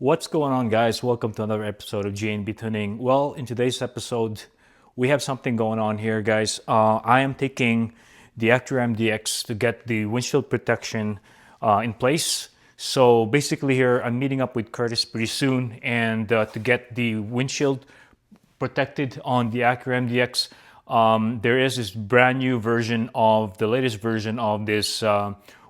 What's going on, guys? Welcome to another episode of JNB Tuning. Well, in today's episode, we have something going on here, guys. I am taking the Acura MDX to get the windshield protection in place. So basically here, I'm meeting up with Curtis pretty soon and to get the windshield protected on the Acura MDX. There is this brand new version of the latest version of this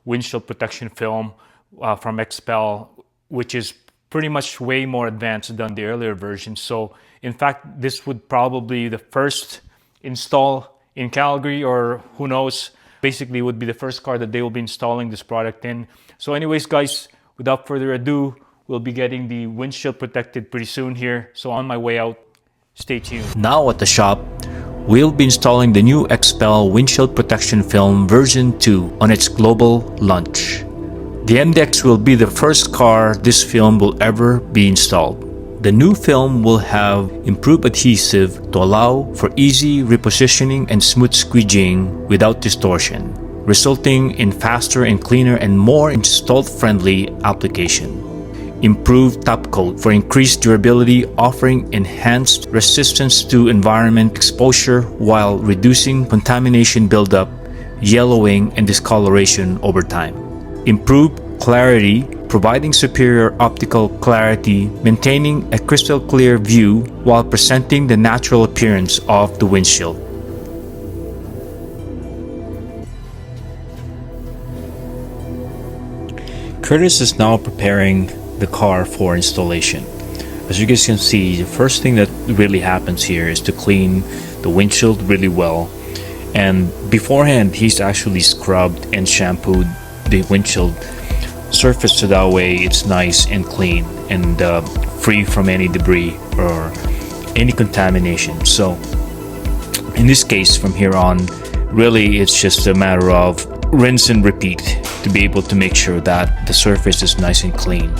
windshield protection film from XPEL, which is pretty much way more advanced than the earlier version. So in fact, this would probably be the first install in Calgary, or who knows, basically would be the first car that they will be installing this product in. So anyways, guys, without further ado, we'll be getting the windshield protected pretty soon here. So on my way out, stay tuned. Now at the shop, we'll be installing the new XPEL Windshield Protection Film version 2 on its global launch. The MDX will be the first car this film will ever be installed. The new film will have improved adhesive to allow for easy repositioning and smooth squeegeeing without distortion, resulting in faster and cleaner and more install-friendly application. Improved top coat for increased durability, offering enhanced resistance to environment exposure while reducing contamination buildup, yellowing, and discoloration over time. Improved clarity, providing superior optical clarity, maintaining a crystal clear view while presenting the natural appearance of the windshield. Curtis is now preparing the car for installation. As you guys can see, the first thing that really happens here is to clean the windshield really well. And beforehand, he's actually scrubbed and shampooed the windshield surface so that way it's nice and clean and free from any debris or any contamination. So in this case, from here on, really it's just a matter of rinse and repeat to be able to make sure that the surface is nice and clean.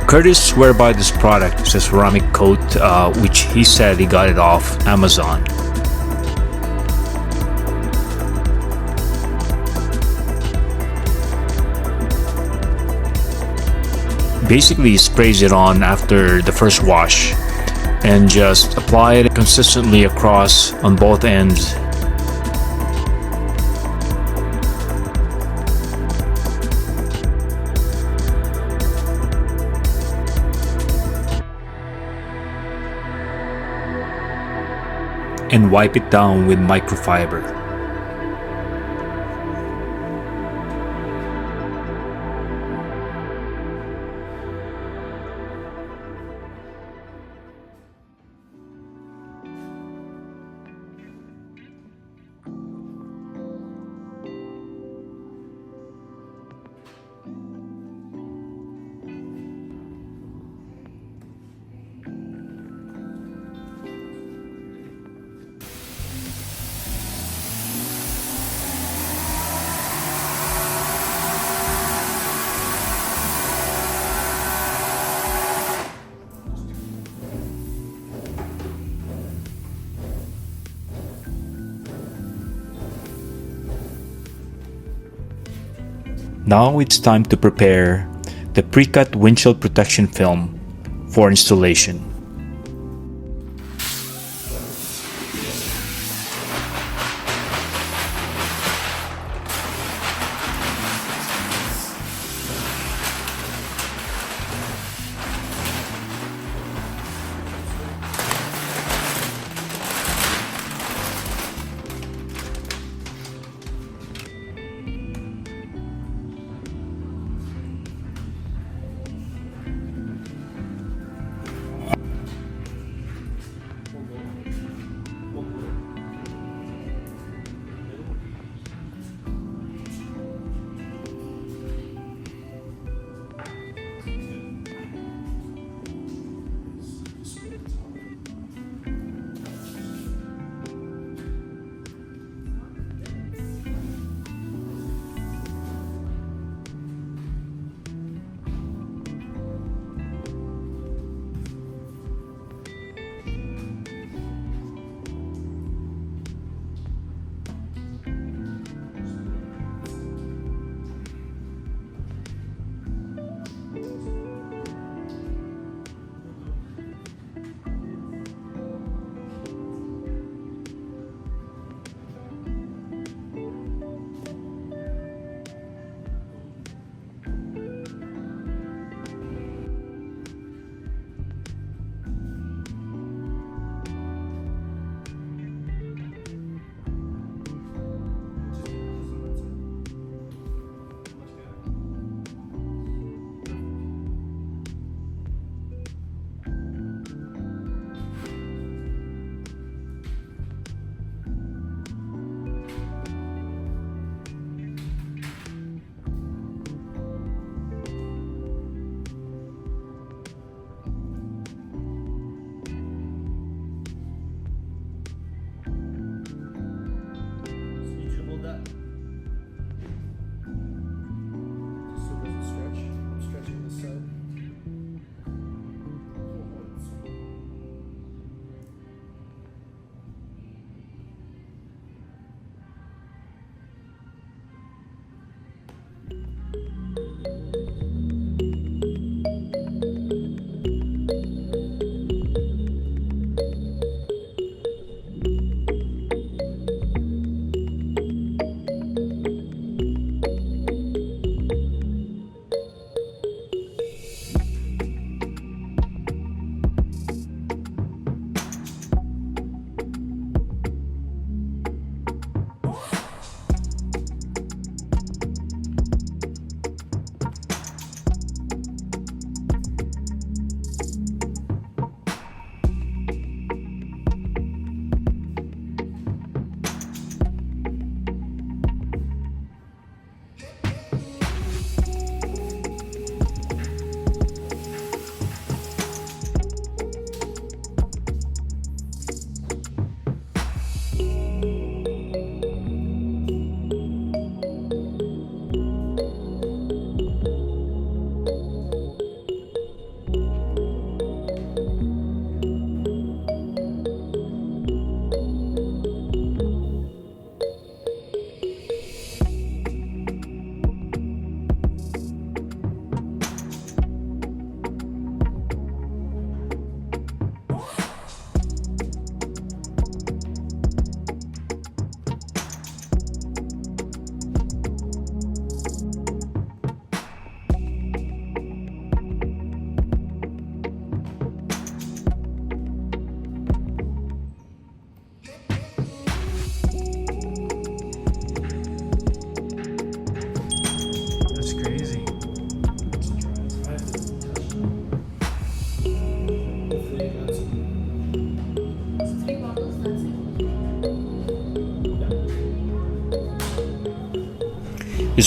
Curtis swear by this product. It's a ceramic coat, which he said he got it off Amazon. Basically, he sprays it on after the first wash and just apply it consistently across on both ends. And wipe it down with microfiber. Now it's time to prepare the pre-cut windshield protection film for installation.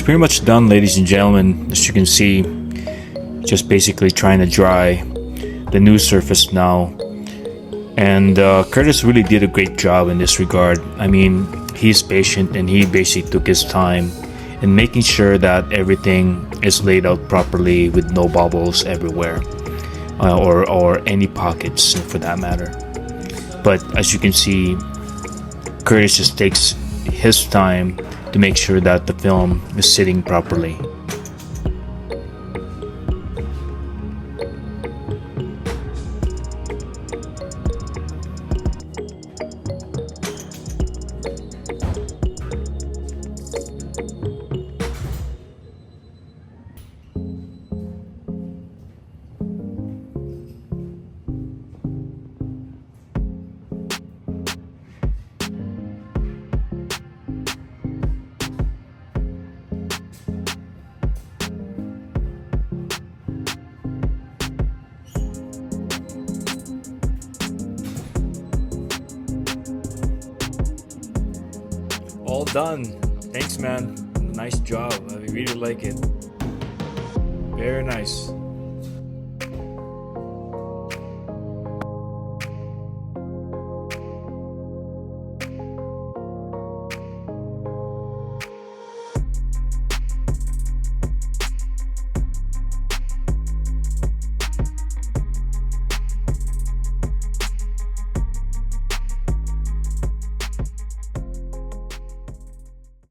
is pretty much done, ladies and gentlemen. As you can see, just basically trying to dry the new surface now. And Curtis really did a great job in this regard. I mean, he's patient and he basically took his time in making sure that everything is laid out properly with no bubbles everywhere, or any pockets for that matter. But as you can see, Curtis just takes his time to make sure that the film is sitting properly. All done. Thanks, man. Nice job. I really like it. Very nice.